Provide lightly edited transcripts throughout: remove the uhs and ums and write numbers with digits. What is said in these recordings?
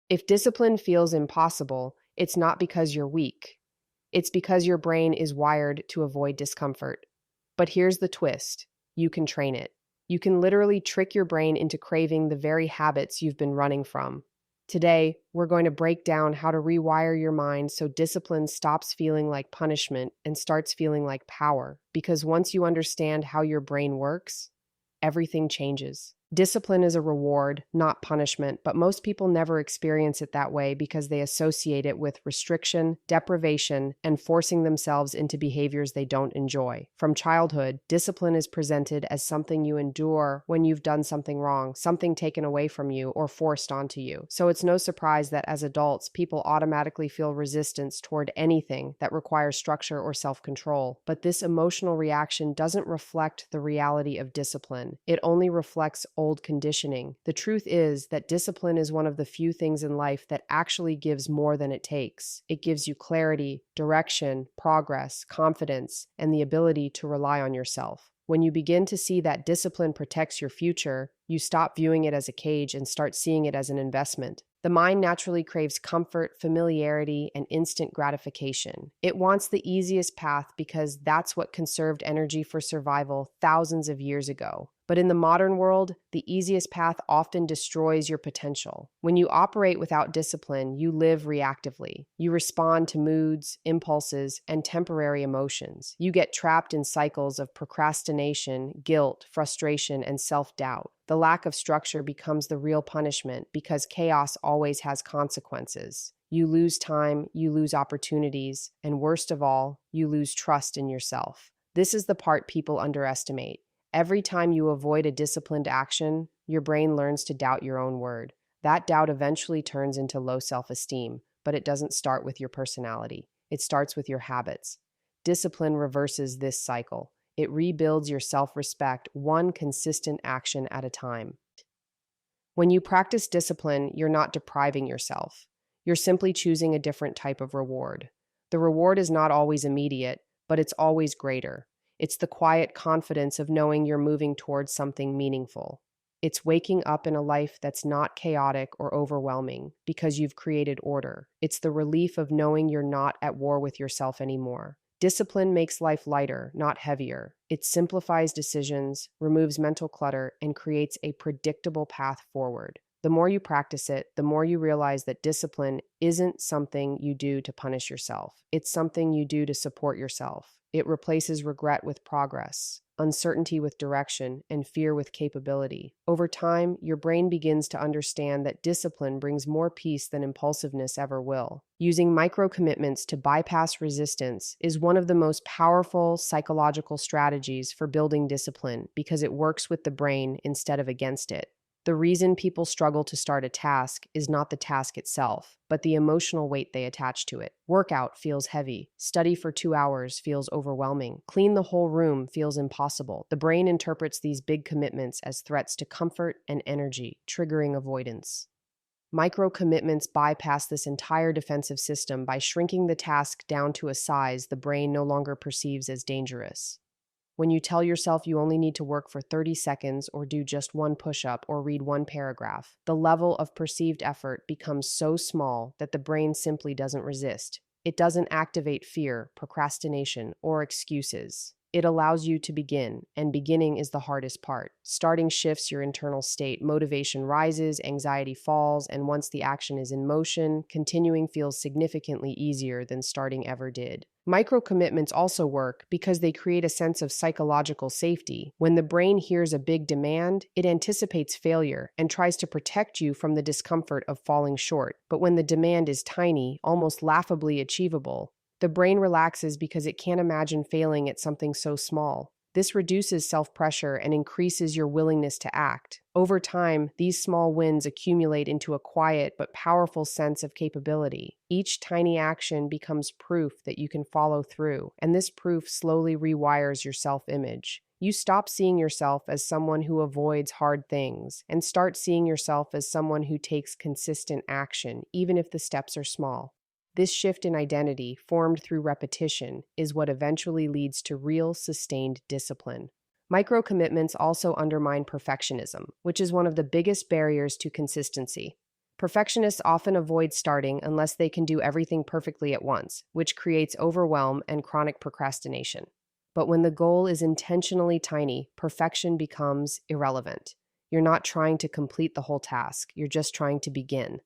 If discipline feels impossible, it's not because you're weak. It's because your brain is wired to avoid discomfort. But here's the twist: you can train it. You can literally trick your brain into craving the very habits you've been running from. Today, we're going to break down how to rewire your mind so discipline stops feeling like punishment and starts feeling like power. Because once you understand how your brain works, everything changes. Discipline is a reward, not punishment, but most people never experience it that way because they associate it with restriction, deprivation, and forcing themselves into behaviors they don't enjoy. From childhood, discipline is presented as something you endure when you've done something wrong, something taken away from you or forced onto you. So it's no surprise that as adults, people automatically feel resistance toward anything that requires structure or self-control. But this emotional reaction doesn't reflect the reality of discipline. It only reflects old conditioning. The truth is that discipline is one of the few things in life that actually gives more than it takes. It gives you clarity, direction, progress, confidence, and the ability to rely on yourself. When you begin to see that discipline protects your future, you stop viewing it as a cage and start seeing it as an investment. The mind naturally craves comfort, familiarity, and instant gratification. It wants the easiest path because that's what conserved energy for survival thousands of years ago. But in the modern world, the easiest path often destroys your potential. When you operate without discipline, you live reactively. You respond to moods, impulses, and temporary emotions. You get trapped in cycles of procrastination, guilt, frustration, and self-doubt. The lack of structure becomes the real punishment because chaos always has consequences. You lose time, you lose opportunities, and worst of all, you lose trust in yourself. This is the part people underestimate. Every time you avoid a disciplined action, your brain learns to doubt your own word. That doubt eventually turns into low self-esteem, but it doesn't start with your personality. It starts with your habits. Discipline reverses this cycle. It rebuilds your self-respect one consistent action at a time. When you practice discipline, you're not depriving yourself. You're simply choosing a different type of reward. The reward is not always immediate, but it's always greater. It's the quiet confidence of knowing you're moving towards something meaningful. It's waking up in a life that's not chaotic or overwhelming because you've created order. It's the relief of knowing you're not at war with yourself anymore. Discipline makes life lighter, not heavier. It simplifies decisions, removes mental clutter, and creates a predictable path forward. The more you practice it, the more you realize that discipline isn't something you do to punish yourself. It's something you do to support yourself. It replaces regret with progress, uncertainty with direction, and fear with capability. Over time, your brain begins to understand that discipline brings more peace than impulsiveness ever will. Using micro-commitments to bypass resistance is one of the most powerful psychological strategies for building discipline because it works with the brain instead of against it. The reason people struggle to start a task is not the task itself, but the emotional weight they attach to it. Workout feels heavy. Study for 2 hours feels overwhelming. Clean the whole room feels impossible. The brain interprets these big commitments as threats to comfort and energy, triggering avoidance. Micro commitments bypass this entire defensive system by shrinking the task down to a size the brain no longer perceives as dangerous. When you tell yourself you only need to work for 30 seconds or do just one push-up or read one paragraph, the level of perceived effort becomes so small that the brain simply doesn't resist. It doesn't activate fear, procrastination, or excuses. It allows you to begin, and beginning is the hardest part. Starting shifts your internal state. Motivation rises, anxiety falls, and once the action is in motion, continuing feels significantly easier than starting ever did. Micro commitments also work because they create a sense of psychological safety. When the brain hears a big demand, it anticipates failure and tries to protect you from the discomfort of falling short. But when the demand is tiny, almost laughably achievable, the brain relaxes because it can't imagine failing at something so small. This reduces self-pressure and increases your willingness to act. Over time, these small wins accumulate into a quiet but powerful sense of capability. Each tiny action becomes proof that you can follow through, and this proof slowly rewires your self-image. You stop seeing yourself as someone who avoids hard things and start seeing yourself as someone who takes consistent action, even if the steps are small. This shift in identity, formed through repetition, is what eventually leads to real, sustained discipline. Micro-commitments also undermine perfectionism, which is one of the biggest barriers to consistency. Perfectionists often avoid starting unless they can do everything perfectly at once, which creates overwhelm and chronic procrastination. But when the goal is intentionally tiny, perfection becomes irrelevant. You're not trying to complete the whole task, you're just trying to begin.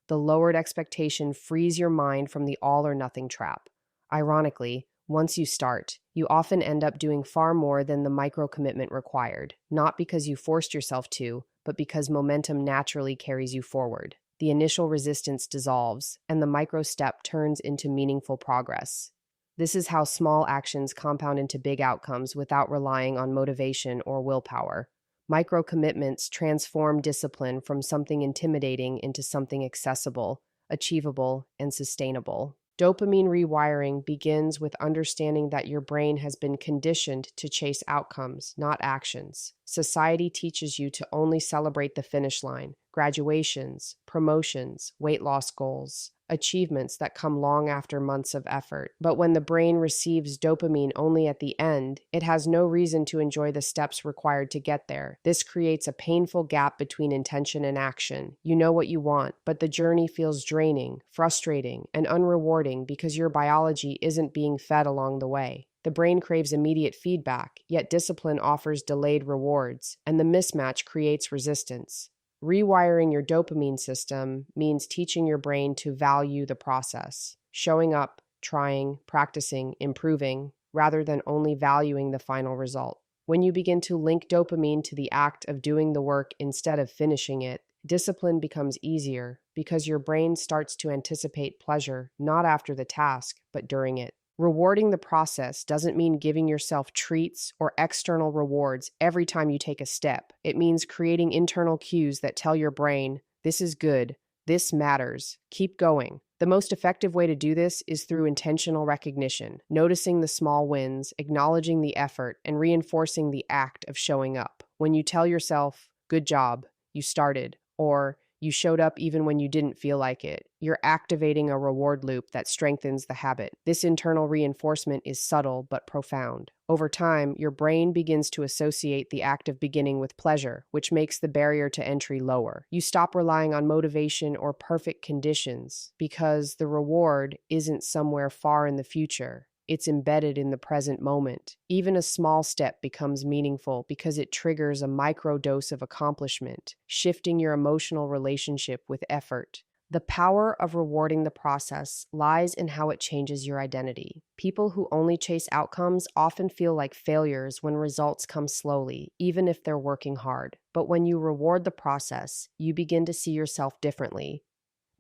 The lowered expectation frees your mind from the all or nothing trap. Ironically, once you start, you often end up doing far more than the micro commitment required, not because you forced yourself to, but because momentum naturally carries you forward. The initial resistance dissolves, and the micro step turns into meaningful progress. This is how small actions compound into big outcomes without relying on motivation or willpower. Micro commitments transform discipline from something intimidating into something accessible, achievable, and sustainable. Dopamine rewiring begins with understanding that your brain has been conditioned to chase outcomes, not actions. Society teaches you to only celebrate the finish line, graduations, promotions, weight loss goals, achievements that come long after months of effort. But when the brain receives dopamine only at the end, it has no reason to enjoy the steps required to get there. This creates a painful gap between intention and action. You know what you want, but the journey feels draining, frustrating, and unrewarding because your biology isn't being fed along the way. The brain craves immediate feedback, yet discipline offers delayed rewards, and the mismatch creates resistance. Rewiring your dopamine system means teaching your brain to value the process, showing up, trying, practicing, improving, rather than only valuing the final result. When you begin to link dopamine to the act of doing the work instead of finishing it, discipline becomes easier because your brain starts to anticipate pleasure not after the task, but during it. Rewarding the process doesn't mean giving yourself treats or external rewards every time you take a step. It means creating internal cues that tell your brain, this is good, this matters, keep going. The most effective way to do this is through intentional recognition, noticing the small wins, acknowledging the effort, and reinforcing the act of showing up. When you tell yourself, good job, you started, or you showed up even when you didn't feel like it, you're activating a reward loop that strengthens the habit. This internal reinforcement is subtle but profound. Over time, your brain begins to associate the act of beginning with pleasure, which makes the barrier to entry lower. You stop relying on motivation or perfect conditions because the reward isn't somewhere far in the future. It's embedded in the present moment. Even a small step becomes meaningful because it triggers a microdose of accomplishment, shifting your emotional relationship with effort. The power of rewarding the process lies in how it changes your identity. People who only chase outcomes often feel like failures when results come slowly, even if they're working hard. But when you reward the process, you begin to see yourself differently.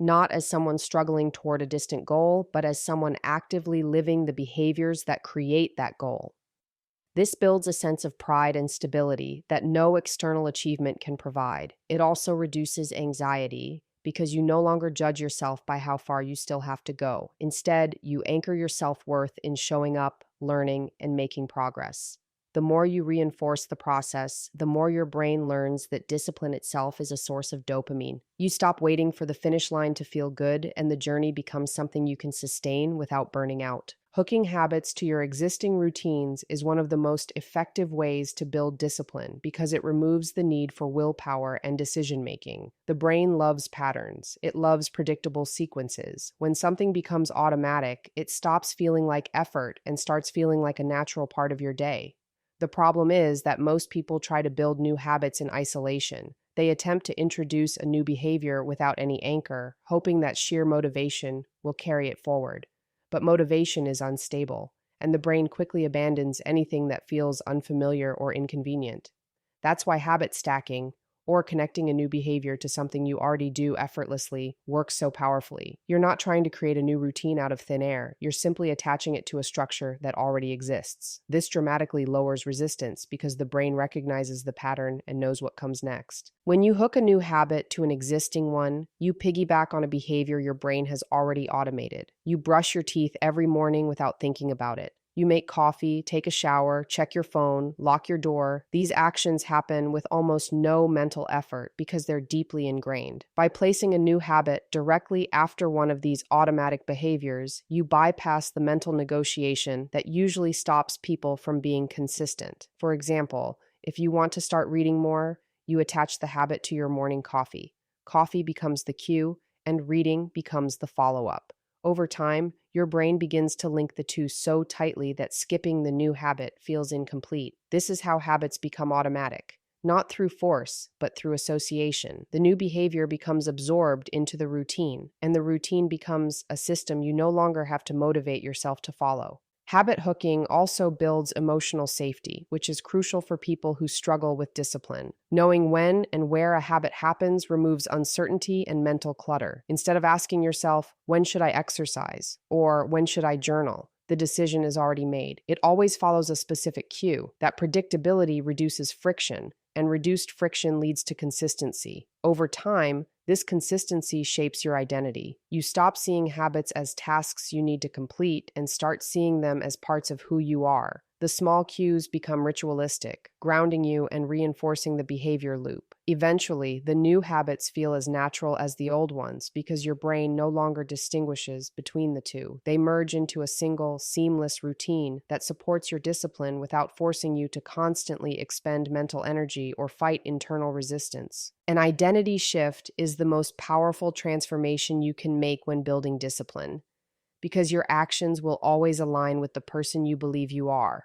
Not as someone struggling toward a distant goal, but as someone actively living the behaviors that create that goal. This builds a sense of pride and stability that no external achievement can provide. It also reduces anxiety because you no longer judge yourself by how far you still have to go. Instead, you anchor your self-worth in showing up, learning, and making progress. The more you reinforce the process, the more your brain learns that discipline itself is a source of dopamine. You stop waiting for the finish line to feel good, and the journey becomes something you can sustain without burning out. Hooking habits to your existing routines is one of the most effective ways to build discipline because it removes the need for willpower and decision-making. The brain loves patterns. It loves predictable sequences. When something becomes automatic, it stops feeling like effort and starts feeling like a natural part of your day. The problem is that most people try to build new habits in isolation. They attempt to introduce a new behavior without any anchor, hoping that sheer motivation will carry it forward. But motivation is unstable, and the brain quickly abandons anything that feels unfamiliar or inconvenient. That's why habit stacking, or connecting a new behavior to something you already do effortlessly, works so powerfully. You're not trying to create a new routine out of thin air. You're simply attaching it to a structure that already exists. This dramatically lowers resistance because the brain recognizes the pattern and knows what comes next. When you hook a new habit to an existing one, you piggyback on a behavior your brain has already automated. You brush your teeth every morning without thinking about it. You make coffee, take a shower, check your phone, lock your door. These actions happen with almost no mental effort because they're deeply ingrained. By placing a new habit directly after one of these automatic behaviors, you bypass the mental negotiation that usually stops people from being consistent. For example, if you want to start reading more, you attach the habit to your morning coffee. coffee becomes the cue, and reading becomes the follow up. Over time, your brain begins to link the two so tightly that skipping the new habit feels incomplete. This is how habits become automatic. Not through force, but through association. The new behavior becomes absorbed into the routine, and the routine becomes a system you no longer have to motivate yourself to follow. Habit hooking also builds emotional safety, which is crucial for people who struggle with discipline. Knowing when and where a habit happens removes uncertainty and mental clutter. Instead of asking yourself, when should I exercise? Or when should I journal? The decision is already made. It always follows a specific cue. That predictability reduces friction, and reduced friction leads to consistency. Over time, this consistency shapes your identity. You stop seeing habits as tasks you need to complete and start seeing them as parts of who you are. The small cues become ritualistic, grounding you and reinforcing the behavior loop. Eventually, the new habits feel as natural as the old ones because your brain no longer distinguishes between the two. They merge into a single, seamless routine that supports your discipline without forcing you to constantly expend mental energy or fight internal resistance. An identity shift is the most powerful transformation you can make when building discipline, because your actions will always align with the person you believe you are.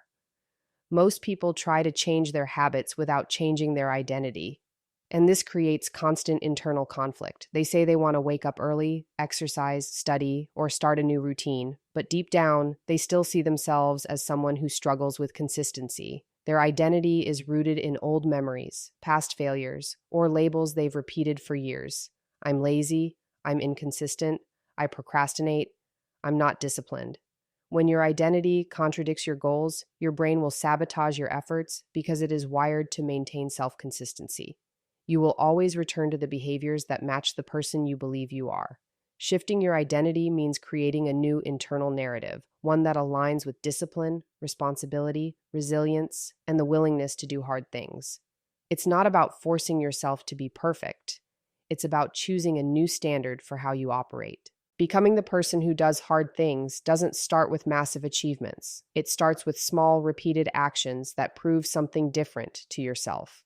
Most people try to change their habits without changing their identity, and this creates constant internal conflict. They say they want to wake up early, exercise, study, or start a new routine, but deep down, they still see themselves as someone who struggles with consistency. Their identity is rooted in old memories, past failures, or labels they've repeated for years. I'm lazy, I'm inconsistent, I procrastinate, I'm not disciplined. When your identity contradicts your goals, your brain will sabotage your efforts because it is wired to maintain self-consistency. You will always return to the behaviors that match the person you believe you are. Shifting your identity means creating a new internal narrative, one that aligns with discipline, responsibility, resilience, and the willingness to do hard things. It's not about forcing yourself to be perfect. It's about choosing a new standard for how you operate. Becoming the person who does hard things doesn't start with massive achievements. It starts with small, repeated actions that prove something different to yourself.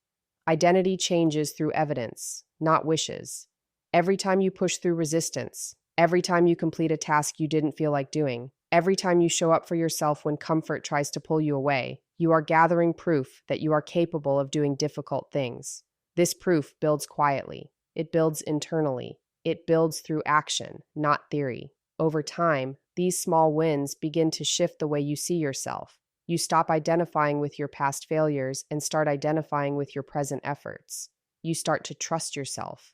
Identity changes through evidence, not wishes. Every time you push through resistance, every time you complete a task you didn't feel like doing, every time you show up for yourself when comfort tries to pull you away, you are gathering proof that you are capable of doing difficult things. This proof builds quietly. It builds internally. It builds through action, not theory. Over time, these small wins begin to shift the way you see yourself. You stop identifying with your past failures and start identifying with your present efforts. You start to trust yourself.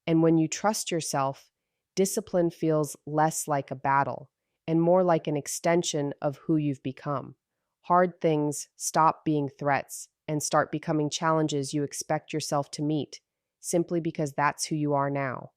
And when you trust yourself, discipline feels less like a battle and more like an extension of who you've become. Hard things stop being threats and start becoming challenges you expect yourself to meet, simply because that's who you are now.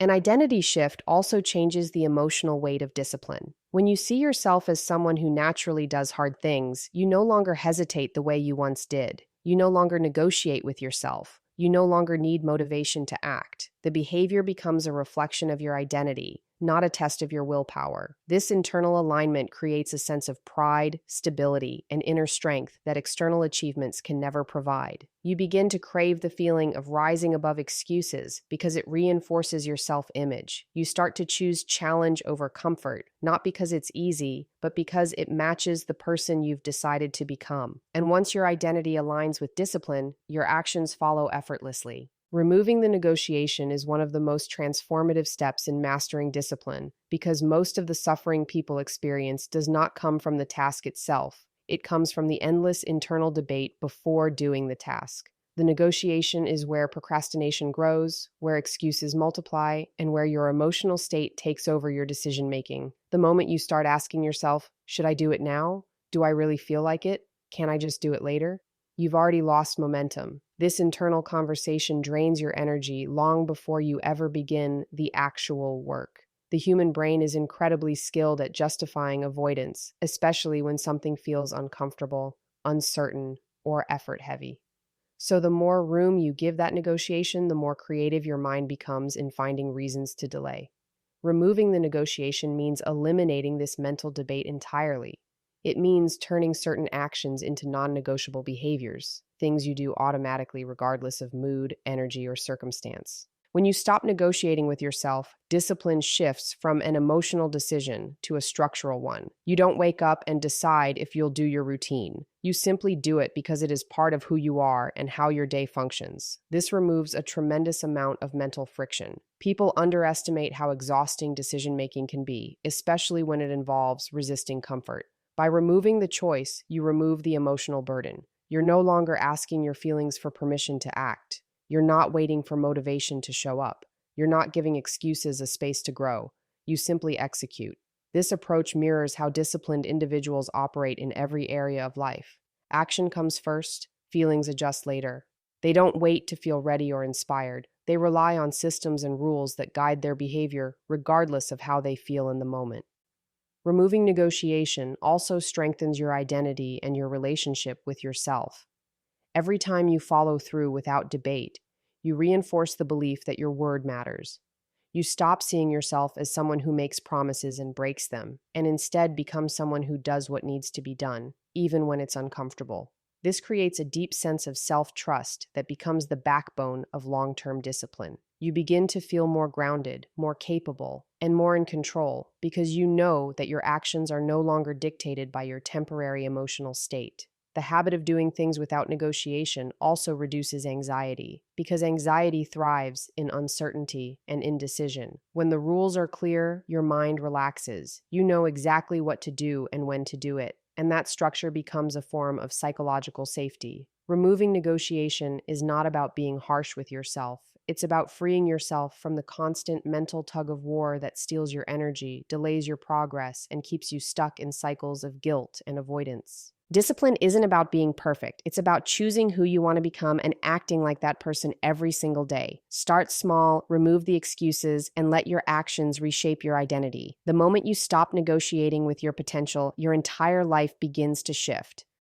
An identity shift also changes the emotional weight of discipline. When you see yourself as someone who naturally does hard things, you no longer hesitate the way you once did. You no longer negotiate with yourself. You no longer need motivation to act. The behavior becomes a reflection of your identity, not a test of your willpower. This internal alignment creates a sense of pride, stability, and inner strength that external achievements can never provide. You begin to crave the feeling of rising above excuses because it reinforces your self-image. You start to choose challenge over comfort, not because it's easy, but because it matches the person you've decided to become. And once your identity aligns with discipline, your actions follow effortlessly. Removing the negotiation is one of the most transformative steps in mastering discipline, because most of the suffering people experience does not come from the task itself. It comes from the endless internal debate before doing the task. The negotiation is where procrastination grows, where excuses multiply, and where your emotional state takes over your decision-making. The moment you start asking yourself, should I do it now? Do I really feel like it? Can I just do it later? You've already lost momentum. This internal conversation drains your energy long before you ever begin the actual work. The human brain is incredibly skilled at justifying avoidance, especially when something feels uncomfortable, uncertain, or effort-heavy. So the more room you give that negotiation, the more creative your mind becomes in finding reasons to delay. Removing the negotiation means eliminating this mental debate entirely. It means turning certain actions into non-negotiable behaviors, things you do automatically regardless of mood, energy, or circumstance. When you stop negotiating with yourself, discipline shifts from an emotional decision to a structural one. You don't wake up and decide if you'll do your routine. You simply do it because it is part of who you are and how your day functions. This removes a tremendous amount of mental friction. People underestimate how exhausting decision making can be, especially when it involves resisting comfort. By removing the choice, you remove the emotional burden. You're no longer asking your feelings for permission to act. You're not waiting for motivation to show up. You're not giving excuses a space to grow. You simply execute. This approach mirrors how disciplined individuals operate in every area of life. Action comes first, feelings adjust later. They don't wait to feel ready or inspired. They rely on systems and rules that guide their behavior regardless of how they feel in the moment. Removing negotiation also strengthens your identity and your relationship with yourself. Every time you follow through without debate, you reinforce the belief that your word matters. You stop seeing yourself as someone who makes promises and breaks them, and instead become someone who does what needs to be done, even when it's uncomfortable. This creates a deep sense of self-trust that becomes the backbone of long-term discipline. You begin to feel more grounded, more capable, and more in control because you know that your actions are no longer dictated by your temporary emotional state. The habit of doing things without negotiation also reduces anxiety, because anxiety thrives in uncertainty and indecision. When the rules are clear, your mind relaxes. You know exactly what to do and when to do it, and that structure becomes a form of psychological safety. Removing negotiation is not about being harsh with yourself. It's about freeing yourself from the constant mental tug of war that steals your energy, delays your progress, and keeps you stuck in cycles of guilt and avoidance. Discipline isn't about being perfect. It's about choosing who you want to become and acting like that person every single day. Start small, remove the excuses, and let your actions reshape your identity. The moment you stop negotiating with your potential, your entire life begins to shift.